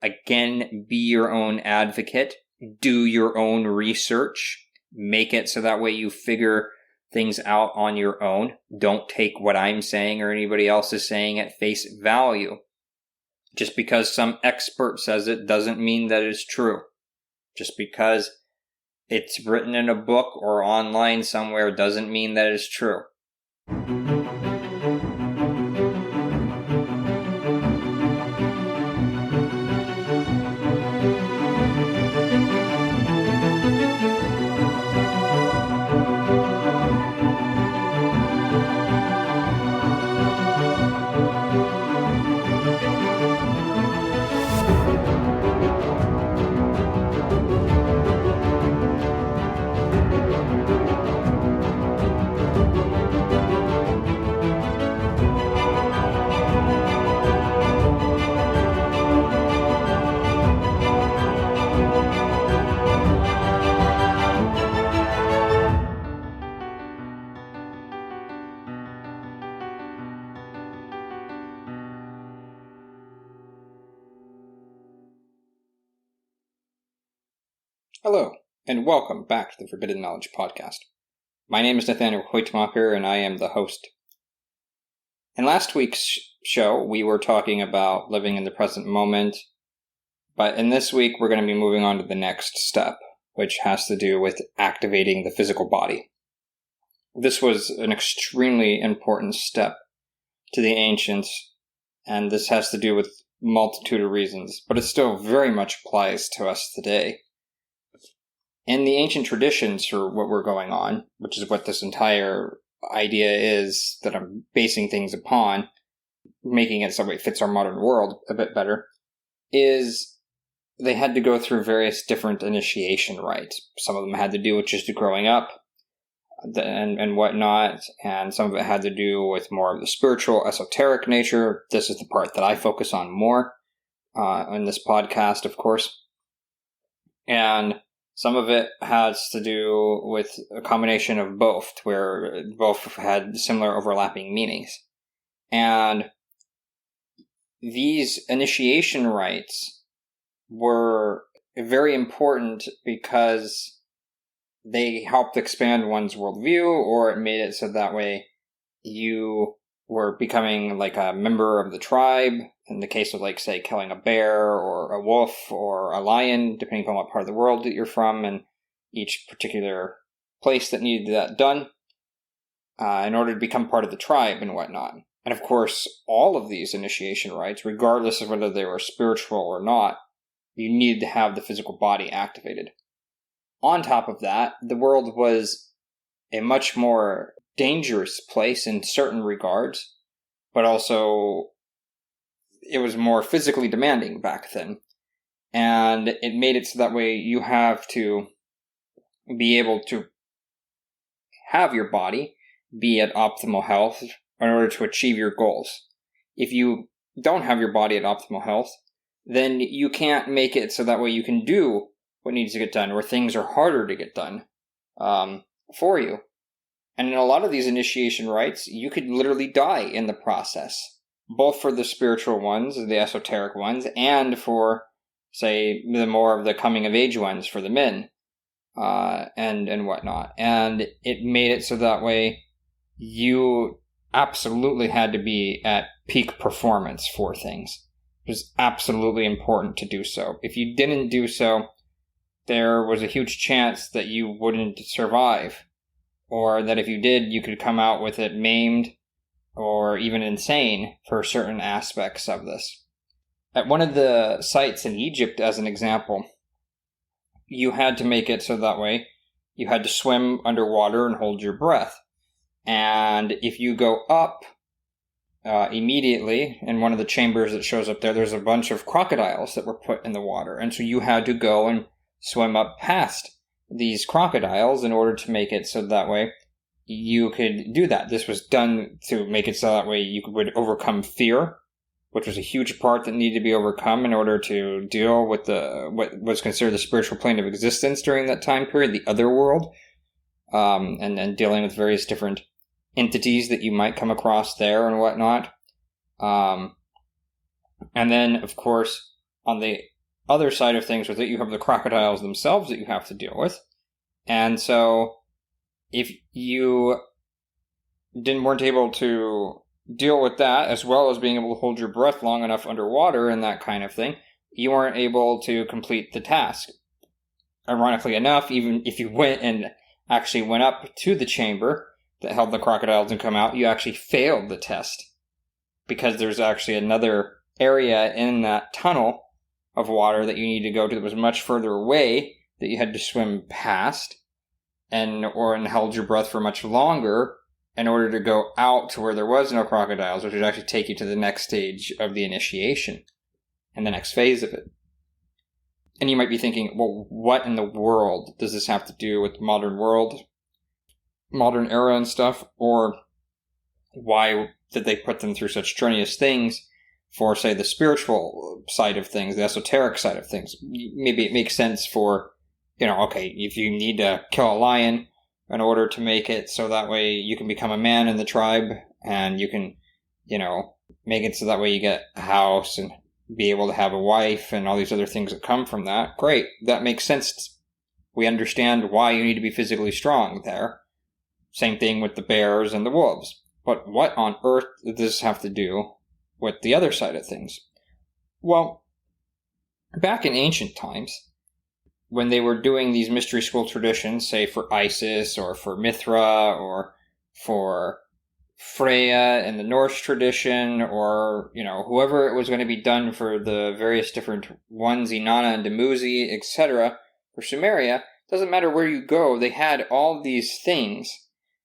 Again, be your own advocate. Do your own research. Make it so that way you figure things out on your own. Don't take what I'm saying or anybody else is saying at face value. Just because some expert says it doesn't mean that it's true. Just because it's written in a book or online somewhere doesn't mean that it's true. Hello, and welcome back to the Forbidden Knowledge Podcast. My name is Nathaniel Hoytmacher, and I am the host. In last week's show, we were talking about living in the present moment, but in this week, we're going to be moving on to the next step, which has to do with activating the physical body. This was an extremely important step to the ancients, and this has to do with a multitude of reasons, but it still very much applies to us today. In the ancient traditions for what we're going on, which is what this entire idea is that I'm basing things upon, making it so it fits our modern world a bit better, is they had to go through various different initiation rites. Some of them had to do with just growing up and whatnot, and some of it had to do with more of the spiritual, esoteric nature. This is the part that I focus on more in this podcast, of course. And some of it has to do with a combination of both, where both had similar overlapping meanings. And these initiation rites were very important because they helped expand one's worldview, or it made it so that way you were becoming like a member of the tribe. In the case of, like, say, killing a bear or a wolf or a lion, depending upon what part of the world that you're from and each particular place that needed that done, in order to become part of the tribe and whatnot. And of course, all of these initiation rites, regardless of whether they were spiritual or not, you needed to have the physical body activated. On top of that, the world was a much more dangerous place in certain regards, but also it was more physically demanding back then. And it made it so that way you have to be able to have your body be at optimal health in order to achieve your goals. If you don't have your body at optimal health, then you can't make it so that way you can do what needs to get done, or things are harder to get done for you. And in a lot of these initiation rites, you could literally die in the process, both for the spiritual ones, the esoteric ones, and for, say, the more of the coming of age ones for the men, and whatnot. And it made it so that way you absolutely had to be at peak performance for things. It was absolutely important to do so. If you didn't do so, there was a huge chance that you wouldn't survive, or that if you did, you could come out with it maimed or even insane for certain aspects of this. At one of the sites in Egypt, as an example, you had to make it so that way you had to swim underwater and hold your breath. And if you go up immediately, in one of the chambers that shows up there, there's a bunch of crocodiles that were put in the water. And so you had to go and swim up past these crocodiles in order to make it so that way you could do that. This was done to make it so that way you would overcome fear, which was a huge part that needed to be overcome in order to deal with what was considered the spiritual plane of existence during that time period, the other world, and dealing with various different entities that you might come across there and whatnot. And then, of course, on the other side of things with it, you have the crocodiles themselves that you have to deal with. And so if you weren't able to deal with that, as well as being able to hold your breath long enough underwater and that kind of thing, you weren't able to complete the task. Ironically enough, even if you went and actually went up to the chamber that held the crocodiles and come out, you actually failed the test. Because there's actually another area in that tunnel of water that you need to go to that was much further away that you had to swim past and held your breath for much longer in order to go out to where there was no crocodiles, which would actually take you to the next stage of the initiation and the next phase of it. And you might be thinking, well, what in the world does this have to do with the modern world, modern era and stuff? Or why did they put them through such strenuous things for, say, the spiritual side of things, the esoteric side of things? Maybe it makes sense for, okay, if you need to kill a lion in order to make it so that way you can become a man in the tribe and you can, make it so that way you get a house and be able to have a wife and all these other things that come from that. Great. That makes sense. We understand why you need to be physically strong there. Same thing with the bears and the wolves. But what on earth does this have to do with the other side of things? Well, back in ancient times, when they were doing these mystery school traditions, say for Isis or for Mithra or for Freya in the Norse tradition, or, whoever it was going to be done for the various different ones, Inanna and Dumuzi, etc., for Sumeria, doesn't matter where you go, they had all these things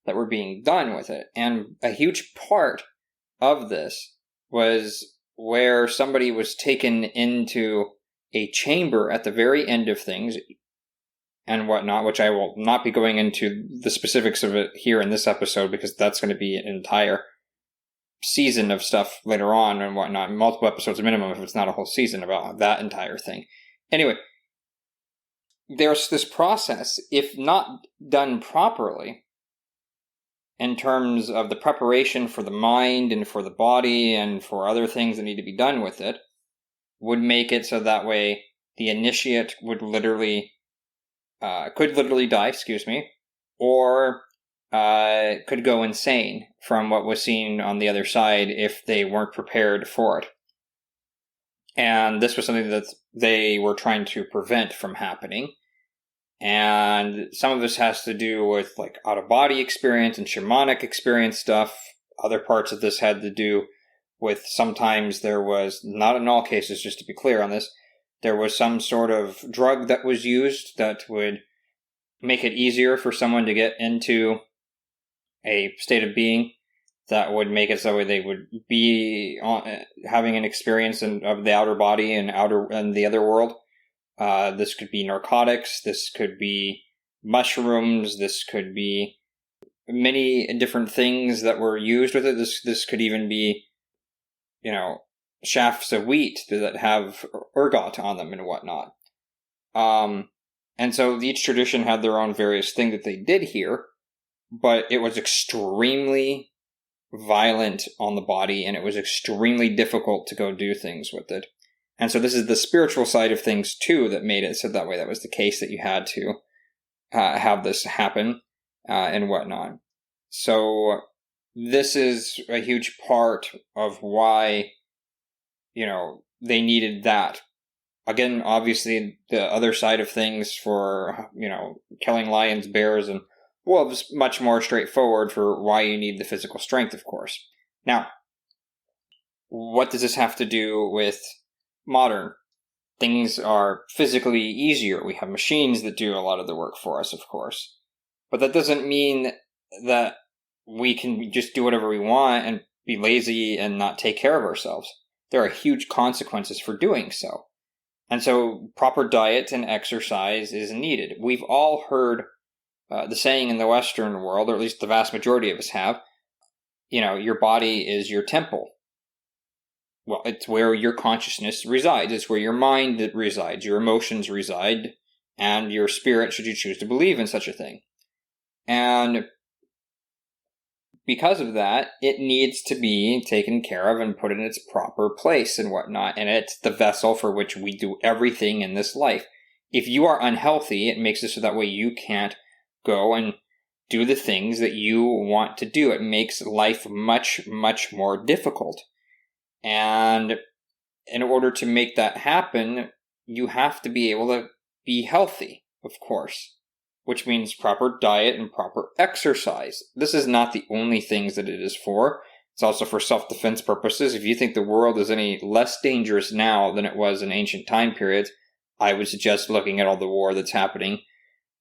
that were being done with it. And a huge part of this was where somebody was taken into a chamber at the very end of things and whatnot, which I will not be going into the specifics of it here in this episode because that's going to be an entire season of stuff later on and whatnot, multiple episodes minimum if it's not a whole season about that entire thing. Anyway, there's this process, if not done properly, in terms of the preparation for the mind and for the body and for other things that need to be done with it, would make it so that way the initiate would could literally die, or could go insane from what was seen on the other side if they weren't prepared for it. And this was something that they were trying to prevent from happening. And some of this has to do with like out-of-body experience and shamanic experience stuff. Other parts of this had to do with sometimes there was, not in all cases, just to be clear on this, there was some sort of drug that was used that would make it easier for someone to get into a state of being that would make it so they would be having an experience of the outer body and the other world. This could be narcotics, this could be mushrooms, this could be many different things that were used with it. This could even be, shafts of wheat that have ergot on them and whatnot. And so each tradition had their own various thing that they did here, but it was extremely violent on the body and it was extremely difficult to go do things with it. And so this is the spiritual side of things too that made it so that way that was the case that you had to have this happen and whatnot. So this is a huge part of why, they needed that. Again, obviously, the other side of things for, killing lions, bears, and wolves, much more straightforward for why you need the physical strength, of course. Now, what does this have to do with modern? Things are physically easier. We have machines that do a lot of the work for us, of course. But that doesn't mean that we can just do whatever we want and be lazy and not take care of ourselves. There are huge consequences for doing so. And so proper diet and exercise is needed. We've all heard the saying in the Western world, or at least the vast majority of us have, your body is your temple. Well, it's where your consciousness resides. It's where your mind resides, your emotions reside, and your spirit, should you choose to believe in such a thing. And because of that, it needs to be taken care of and put in its proper place and whatnot. And it's the vessel for which we do everything in this life. If you are unhealthy, it makes it so that way you can't go and do the things that you want to do. It makes life much, much more difficult. And in order to make that happen, you have to be able to be healthy, of course, which means proper diet and proper exercise. This is not the only things that it is for. It's also for self-defense purposes. If you think the world is any less dangerous now than it was in ancient time periods, I would suggest looking at all the war that's happening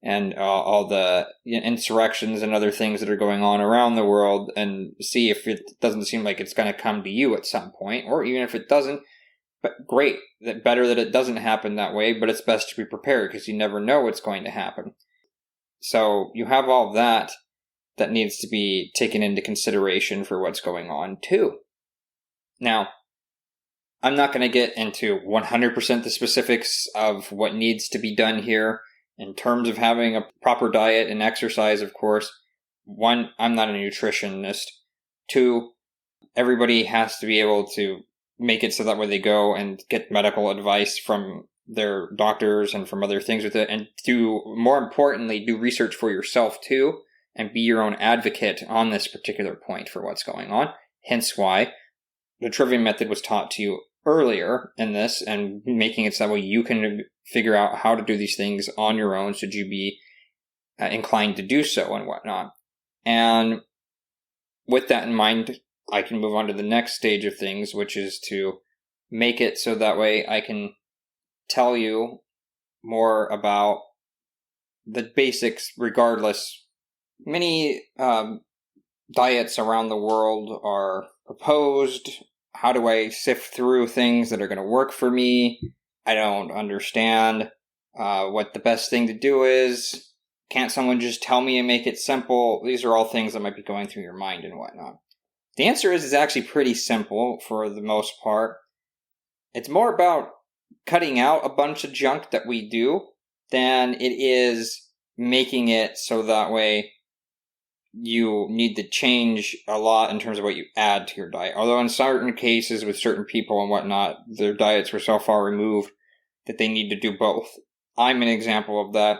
and all the insurrections and other things that are going on around the world, and see if it doesn't seem like it's going to come to you at some point, or even if it doesn't, but great, better that it doesn't happen that way, but it's best to be prepared because you never know what's going to happen. So you have all that needs to be taken into consideration for what's going on too. Now, I'm not going to get into 100% the specifics of what needs to be done here in terms of having a proper diet and exercise, of course. One, I'm not a nutritionist. Two, everybody has to be able to make it so that way they go and get medical advice from their doctors and from other things with it, and more importantly, do research for yourself too, and be your own advocate on this particular point for what's going on. Hence why the trivia method was taught to you earlier in this, and making it so that way you can figure out how to do these things on your own should you be inclined to do so and whatnot. And with that in mind, I can move on to the next stage of things, which is to make it so that way I can tell you more about the basics regardless. Many diets around the world are proposed. How do I sift through things that are going to work for me? I don't understand what the best thing to do is. Can't someone just tell me and make it simple? These are all things that might be going through your mind and whatnot. The answer is it's actually pretty simple for the most part. It's more about cutting out a bunch of junk that we do than it is making it so that way you need to change a lot in terms of what you add to your diet. Although in certain cases with certain people and whatnot, their diets were so far removed that they need to do both. I'm an example of that.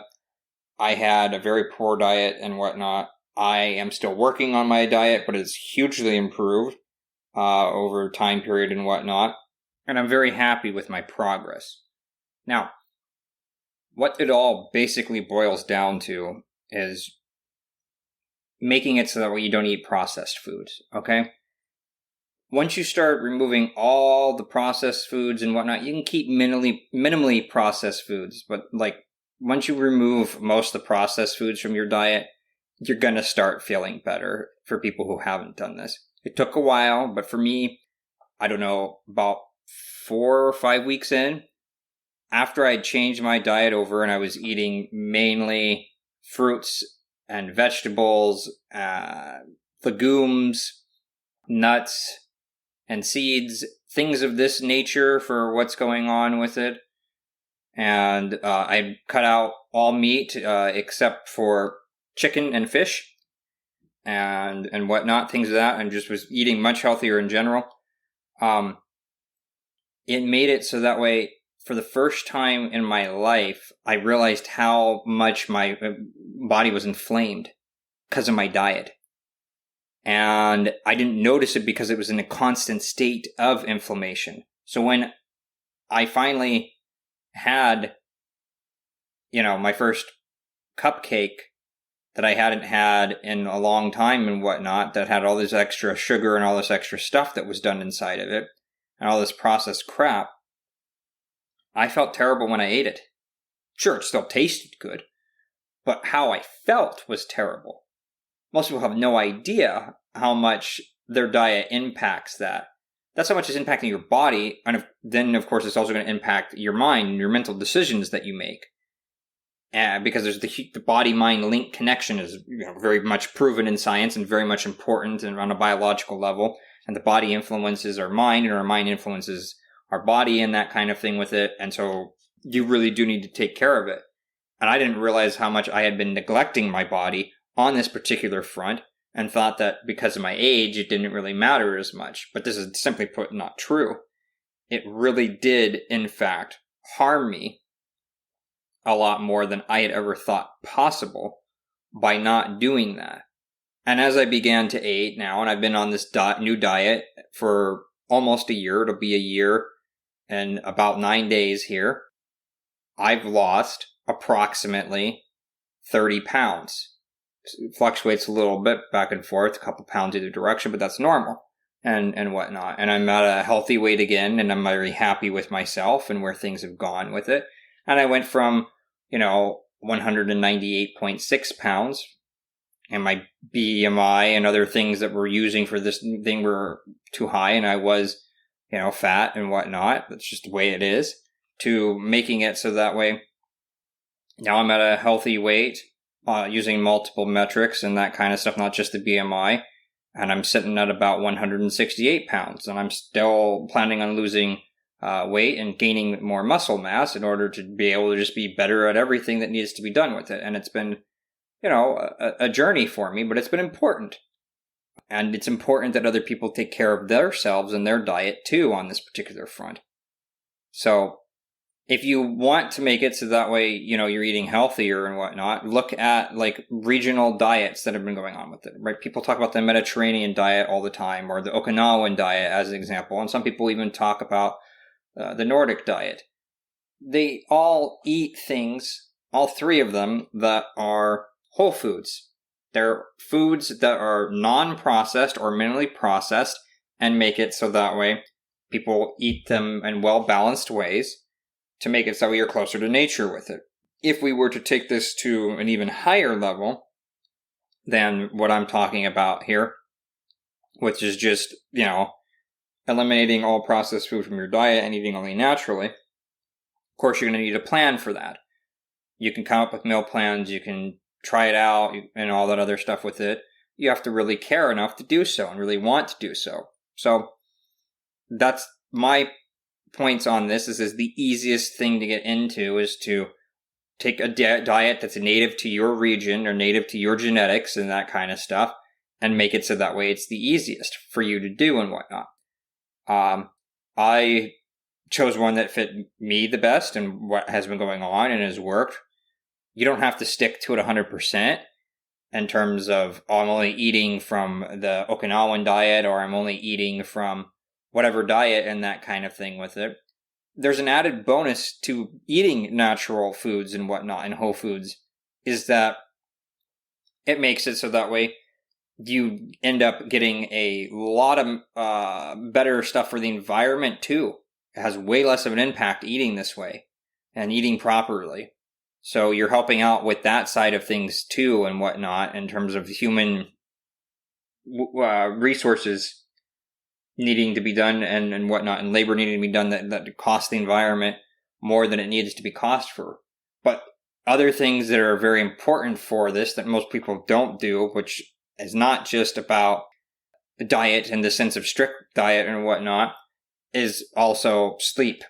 I had a very poor diet and whatnot. I am still working on my diet, but it's hugely improved over time period and whatnot. And I'm very happy with my progress. Now, what it all basically boils down to is making it so that way you don't eat processed foods, okay? Once you start removing all the processed foods and whatnot, you can keep minimally processed foods, but like once you remove most of the processed foods from your diet, you're going to start feeling better for people who haven't done this. It took a while, but for me, I don't know, about 4 or 5 weeks in, after I'd changed my diet over and I was eating mainly fruits and vegetables, legumes, nuts, and seeds, things of this nature for what's going on with it. And I cut out all meat except for chicken and fish and whatnot, things of that, and just was eating much healthier in general. It made it so that way, for the first time in my life, I realized how much my body was inflamed because of my diet. And I didn't notice it because it was in a constant state of inflammation. So when I finally had, my first cupcake that I hadn't had in a long time and whatnot, that had all this extra sugar and all this extra stuff that was done inside of it, and all this processed crap, I felt terrible when I ate it. Sure, it still tasted good, but how I felt was terrible. Most people have no idea how much their diet impacts that. That's how much it's impacting your body, and then, of course, it's also going to impact your mind and your mental decisions that you make. Because there's the body-mind link connection is very much proven in science and very much important and on a biological level. And the body influences our mind, and our mind influences our body and that kind of thing with it. And so you really do need to take care of it. And I didn't realize how much I had been neglecting my body on this particular front and thought that because of my age, it didn't really matter as much. But this is simply put not true. It really did, in fact, harm me a lot more than I had ever thought possible by not doing that. And as I began to age now, and I've been on this new diet for almost a year, it'll be a year and about 9 days here, I've lost approximately 30 pounds. It fluctuates a little bit back and forth, a couple pounds either direction, but that's normal and whatnot. And I'm at a healthy weight again, and I'm very happy with myself and where things have gone with it. And I went from, 198.6 pounds, and my BMI and other things that we're using for this thing were too high, and I was, fat and whatnot. That's just the way it is, to making it so that way now I'm at a healthy weight, using multiple metrics and that kind of stuff, not just the BMI. And I'm sitting at about 168 pounds, and I'm still planning on losing weight and gaining more muscle mass in order to be able to just be better at everything that needs to be done with it. And it's been, a journey for me, but it's been important. And it's important that other people take care of themselves and their diet too on this particular front. So if you want to make it so that way, you're eating healthier and whatnot, look at like regional diets that have been going on with it, right? People talk about the Mediterranean diet all the time, or the Okinawan diet as an example. And some people even talk about the Nordic diet. They all eat things, all three of them, that are whole foods. They're foods that are non-processed or minimally processed, and make it so that way people eat them in well-balanced ways to make it so you're closer to nature with it. If we were to take this to an even higher level than what I'm talking about here, which is just, eliminating all processed food from your diet and eating only naturally, of course you're going to need a plan for that. You can come up with meal plans, you can try it out and all that other stuff with it. You have to really care enough to do so and really want to do so. So that's my points on this. This is the easiest thing to get into, is to take a diet that's native to your region or native to your genetics and that kind of stuff, and make it so that way it's the easiest for you to do and whatnot. I chose one that fit me the best and what has been going on and has worked. You don't have to stick to it 100% in terms of, I'm only eating from the Okinawan diet, or I'm only eating from whatever diet and that kind of thing with it. There's an added bonus to eating natural foods and whatnot and whole foods, is that it makes it so that way you end up getting a lot of better stuff for the environment too. It has way less of an impact eating this way and eating properly. So you're helping out with that side of things too and whatnot, in terms of human resources needing to be done and whatnot, and labor needing to be done that cost the environment more than it needs to be cost for. But other things that are very important for this that most people don't do, which is not just about the diet in the sense of strict diet and whatnot, is also sleep.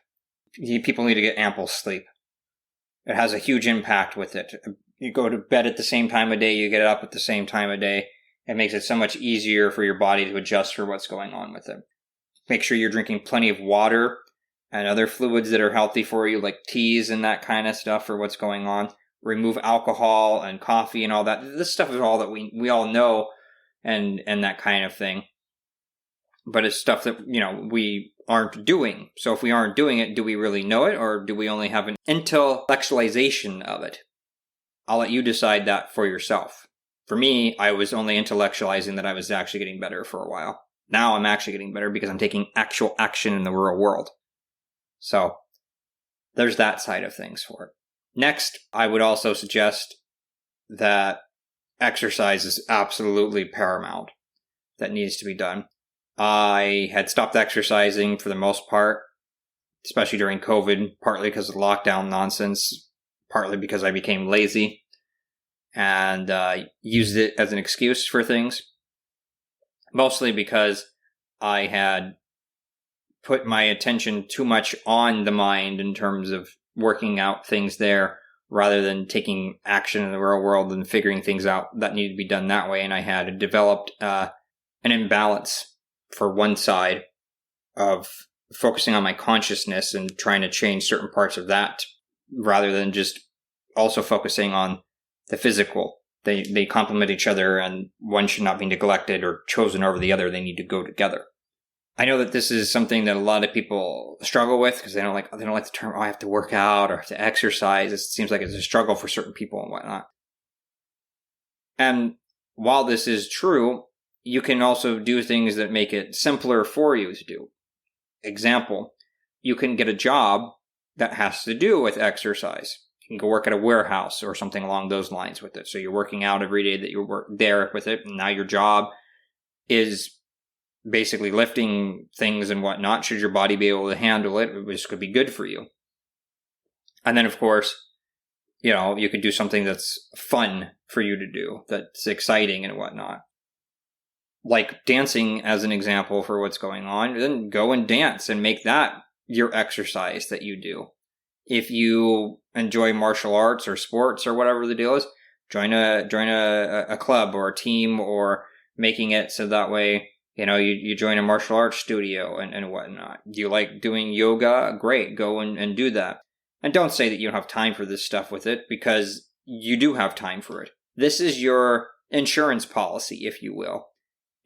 People need to get ample sleep. It has a huge impact with it. You go to bed at the same time of day, you get up at the same time of day. It makes it so much easier for your body to adjust for what's going on with it. Make sure you're drinking plenty of water and other fluids that are healthy for you, like teas and that kind of stuff for what's going on. Remove alcohol and coffee and all that. This stuff is all that we all know and that kind of thing. But it's stuff that, we aren't doing. So if we aren't doing it, do we really know it, or do we only have an intellectualization of it? I'll let you decide that for yourself. For me, I was only intellectualizing that I was actually getting better for a while. Now I'm actually getting better because I'm taking actual action in the real world. So there's that side of things for it. Next, I would also suggest that exercise is absolutely paramount. That needs to be done. I had stopped exercising for the most part, especially during COVID, partly because of lockdown nonsense, partly because I became lazy and used it as an excuse for things. Mostly because I had put my attention too much on the mind in terms of working out things there, rather than taking action in the real world and figuring things out that needed to be done that way. And I had developed an imbalance for one side of focusing on my consciousness and trying to change certain parts of that rather than just also focusing on the physical. They complement each other, and one should not be neglected or chosen over the other. They need to go together. I know that this is something that a lot of people struggle with because they don't like the term, I have to work out or I have to exercise. It seems like it's a struggle for certain people and whatnot. And while this is true, you can also do things that make it simpler for you to do. Example, you can get a job that has to do with exercise. You can go work at a warehouse or something along those lines with it. So you're working out every day that you work there with it. And now your job is basically lifting things and whatnot. Should your body be able to handle it, which could be good for you. And then, of course, you could do something that's fun for you to do, that's exciting and whatnot. Like dancing as an example for what's going on, then go and dance and make that your exercise that you do. If you enjoy martial arts or sports or whatever the deal is, join a club or a team, or making it so that way, you join a martial arts studio and whatnot. Do you like doing yoga? Great, go and do that. And don't say that you don't have time for this stuff with it, because you do have time for it. This is your insurance policy, if you will.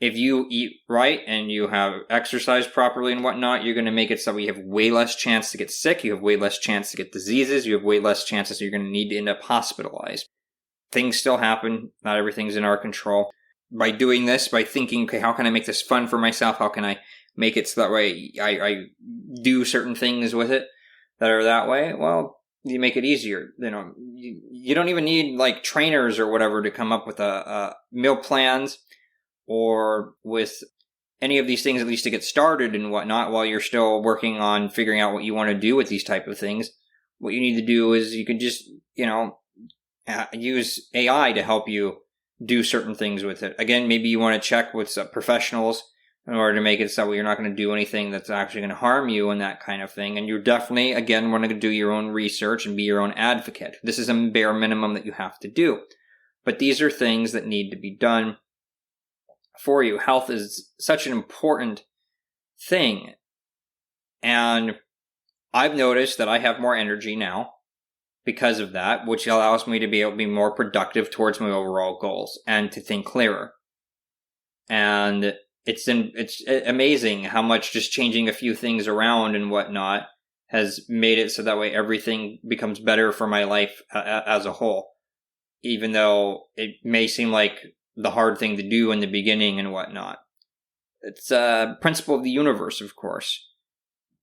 If you eat right and you have exercised properly and whatnot, you're going to make it so you have way less chance to get sick. You have way less chance to get diseases. You have way less chances you're going to need to end up hospitalized. Things still happen. Not everything's in our control. By doing this, by thinking, okay, how can I make this fun for myself? How can I make it so that way I do certain things with it that are that way? Well, you make it easier. You don't even need like trainers or whatever to come up with meal plans, or with any of these things, at least to get started and whatnot, while you're still working on figuring out what you want to do with these type of things. What you need to do is you can just, use AI to help you do certain things with it. Again, maybe you want to check with professionals in order to make it so you're not going to do anything that's actually going to harm you and that kind of thing. And you're definitely, again, want to do your own research and be your own advocate. This is a bare minimum that you have to do. But these are things that need to be done for you. Health is such an important thing. And I've noticed that I have more energy now because of that, which allows me to be able to be more productive towards my overall goals and to think clearer. And it's amazing how much just changing a few things around and whatnot has made it so that way everything becomes better for my life as a whole. Even though it may seem like the hard thing to do in the beginning and whatnot. It's a principle of the universe, of course.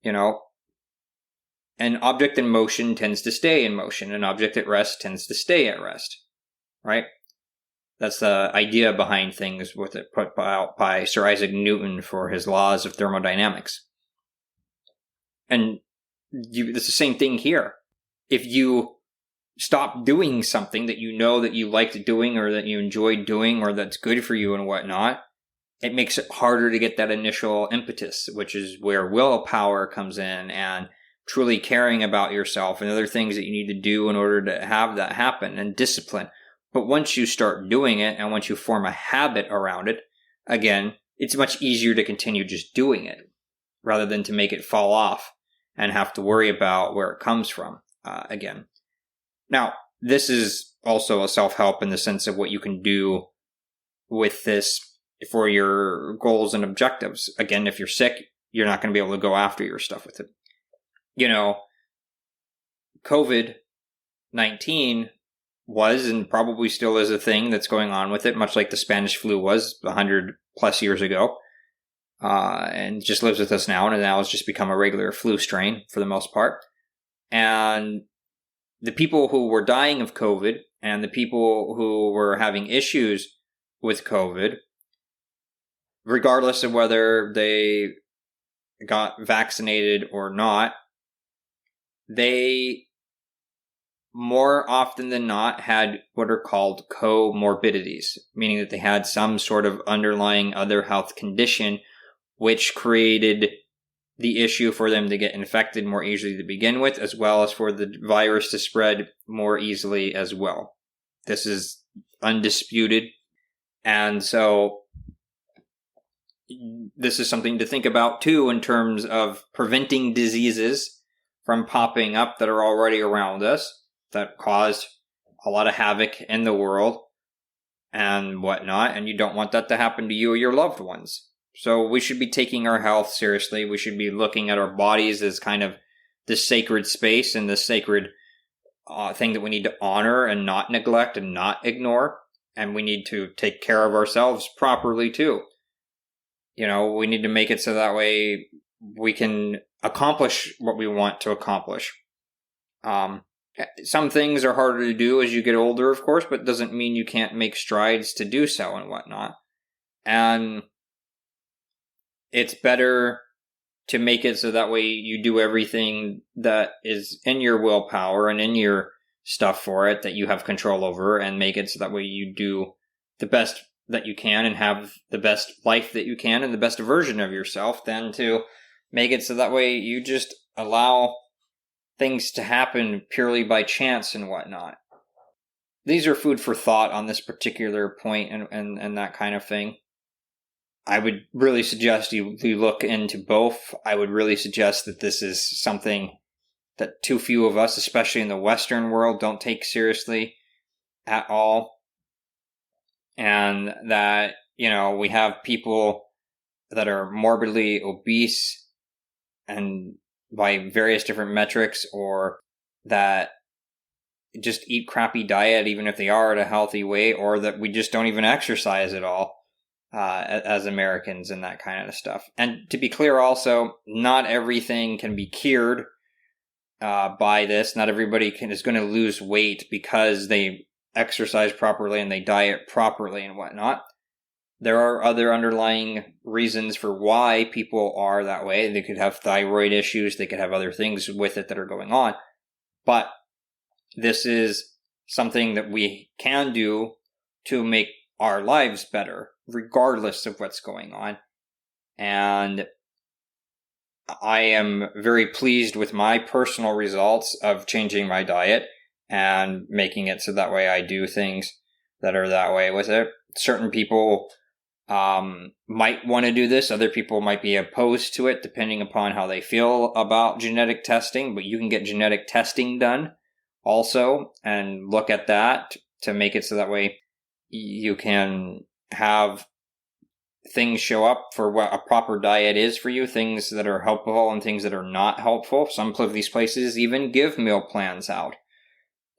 An object in motion tends to stay in motion. An object at rest tends to stay at rest. Right? That's the idea behind things with it put out by Sir Isaac Newton for his laws of thermodynamics. And it's the same thing here. If you stop doing something that you know that you liked doing or that you enjoyed doing or that's good for you and whatnot, it makes it harder to get that initial impetus, which is where willpower comes in, and truly caring about yourself and other things that you need to do in order to have that happen, and discipline. But once you start doing it and once you form a habit around it, again, it's much easier to continue just doing it rather than to make it fall off and have to worry about where it comes from again. Now, this is also a self-help in the sense of what you can do with this for your goals and objectives. Again, if you're sick, you're not going to be able to go after your stuff with it. COVID-19 was and probably still is a thing that's going on with it, much like the Spanish flu was 100 plus years ago, and just lives with us now, and now it's just become a regular flu strain for the most part. And the people who were dying of COVID and the people who were having issues with COVID, regardless of whether they got vaccinated or not, they more often than not had what are called comorbidities, meaning that they had some sort of underlying other health condition which created the issue for them to get infected more easily to begin with, as well as for the virus to spread more easily as well. This is undisputed. And so this is something to think about too in terms of preventing diseases from popping up that are already around us, that caused a lot of havoc in the world and whatnot, and you don't want that to happen to you or your loved ones. So we should be taking our health seriously. We should be looking at our bodies as kind of this sacred space and this sacred thing that we need to honor and not neglect and not ignore. And we need to take care of ourselves properly too. You know, we need to make it so that way we can accomplish what we want to accomplish. Some things are harder to do as you get older, of course, but it doesn't mean you can't make strides to do so and whatnot. And it's better to make it so that way you do everything that is in your willpower and in your stuff for it that you have control over, and make it so that way you do the best that you can and have the best life that you can and the best version of yourself, than to make it so that way you just allow things to happen purely by chance and whatnot. These are food for thought on this particular point and that kind of thing. I would really suggest you look into both. I would really suggest that this is something that too few of us, especially in the Western world, don't take seriously at all. And that, you know, we have people that are morbidly obese and by various different metrics, or that just eat crappy diet even if they are at a healthy weight, or that we just don't even exercise at all as Americans and that kind of stuff. And to be clear also, not everything can be cured by this. Not everybody is going to lose weight because they exercise properly and they diet properly and whatnot. There are other underlying reasons for why people are that way. They could have thyroid issues. They could have other things with it that are going on. But this is something that we can do to make our lives better, regardless of what's going on. And I am very pleased with my personal results of changing my diet and making it so that way I do things that are that way with it. Certain people might want to do this. Other people might be opposed to it, depending upon how they feel about genetic testing. But you can get genetic testing done also and look at that to make it so that way you can have things show up for what a proper diet is for you, things that are helpful and things that are not helpful. Some of these places even give meal plans out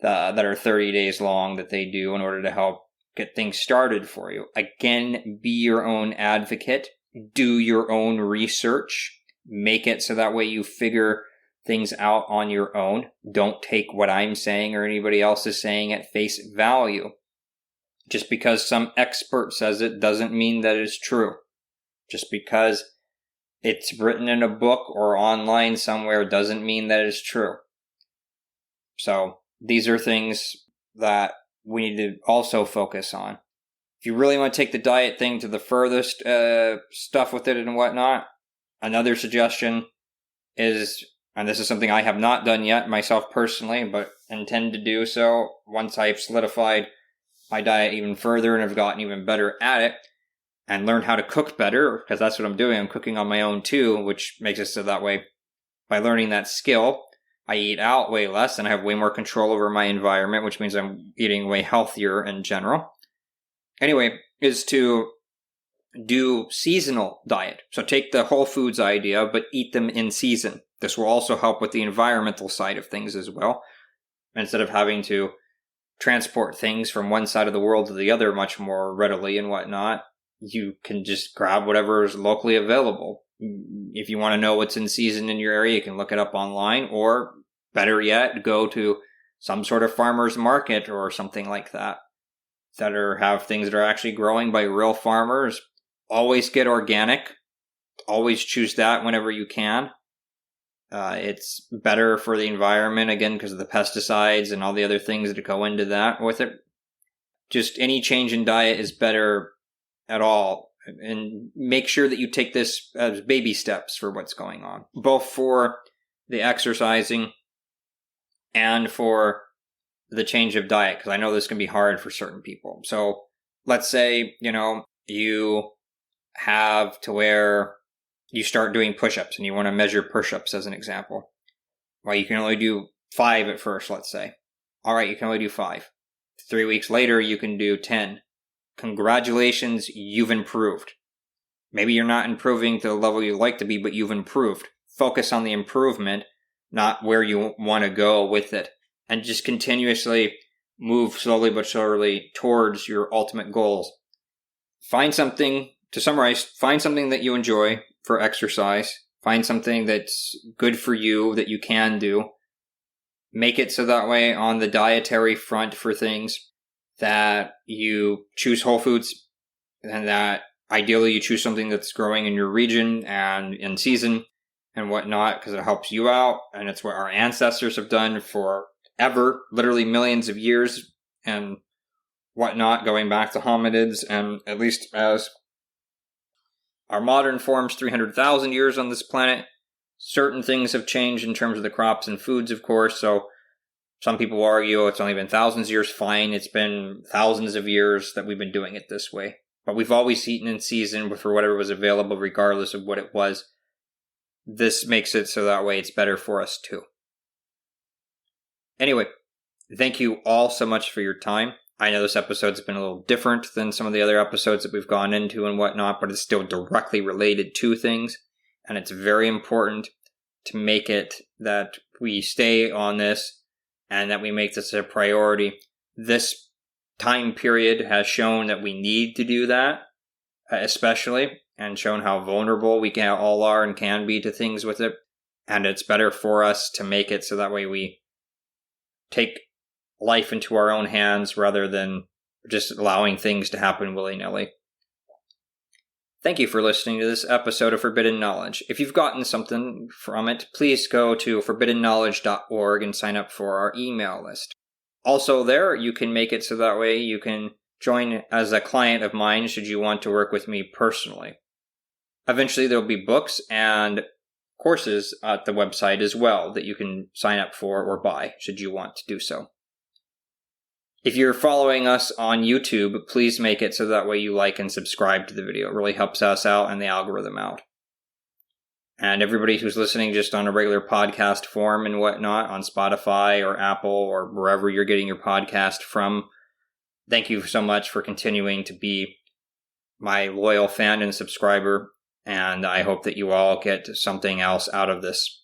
that are 30 days long that they do in order to help get things started for you. Again, be your own advocate. Do your own research. Make it so that way you figure things out on your own. Don't take what I'm saying or anybody else is saying at face value. Just because some expert says it doesn't mean that it's true. Just because it's written in a book or online somewhere doesn't mean that it's true. So these are things that we need to also focus on. If you really want to take the diet thing to the furthest stuff with it and whatnot, another suggestion is, and this is something I have not done yet myself personally, but intend to do so once I've solidified my diet even further and have gotten even better at it and learned how to cook better, because that's what I'm doing. I'm cooking on my own too, which makes it so that way by learning that skill, I eat out way less and I have way more control over my environment, which means I'm eating way healthier in general. Anyway, is to do seasonal diet. So take the whole foods idea, but eat them in season. This will also help with the environmental side of things as well. Instead of having to transport things from one side of the world to the other much more readily and whatnot, you can just grab whatever is locally available. If you want to know what's in season in your area, you can look it up online, or better yet, go to some sort of farmer's market or something like that have things that are actually growing by real farmers. Always get organic. Always choose that whenever you can. It's better for the environment, again, because of the pesticides and all the other things that go into that with it. Just any change in diet is better at all And make sure that you take this as baby steps for what's going on, both for the exercising and for the change of diet, because I know this can be hard for certain people. So let's say, you have to where you start doing push-ups and you want to measure push-ups as an example. Well, you can only do 5 at first, let's say. All right, you can only do 5. 3 weeks later, you can do 10. Congratulations, you've improved. Maybe you're not improving to the level you'd like to be, but you've improved. Focus on the improvement, not where you want to go with it. And just continuously move slowly but surely towards your ultimate goals. Find something that you enjoy for exercise. Find something that's good for you that you can do. Make it so that way on the dietary front for things that you choose whole foods, and that ideally you choose something that's growing in your region and in season and whatnot, because it helps you out, and it's what our ancestors have done forever, literally millions of years and whatnot, going back to hominids, and at least as our modern forms 300,000 years on this planet. Certain things have changed in terms of the crops and foods, of course, so some people argue it's only been thousands of years. Fine, it's been thousands of years that we've been doing it this way. But we've always eaten in season for whatever was available, regardless of what it was. This makes it so that way it's better for us too. Anyway, thank you all so much for your time. I know this episode's been a little different than some of the other episodes that we've gone into and whatnot, but it's still directly related to things. And it's very important to make it that we stay on this and that we make this a priority. This time period has shown that we need to do that, especially, and shown how vulnerable we all are and can be to things with it. And it's better for us to make it so that way we take life into our own hands rather than just allowing things to happen willy-nilly. Thank you for listening to this episode of Forbidden Knowledge. If you've gotten something from it, please go to forbiddenknowledge.org and sign up for our email list. Also there, you can make it so that way you can join as a client of mine should you want to work with me personally. Eventually there'll be books and courses at the website as well that you can sign up for or buy should you want to do so. If you're following us on YouTube, please make it so that way you like and subscribe to the video. It really helps us out and the algorithm out. And everybody who's listening just on a regular podcast form and whatnot on Spotify or Apple or wherever you're getting your podcast from, thank you so much for continuing to be my loyal fan and subscriber. And I hope that you all get something else out of this.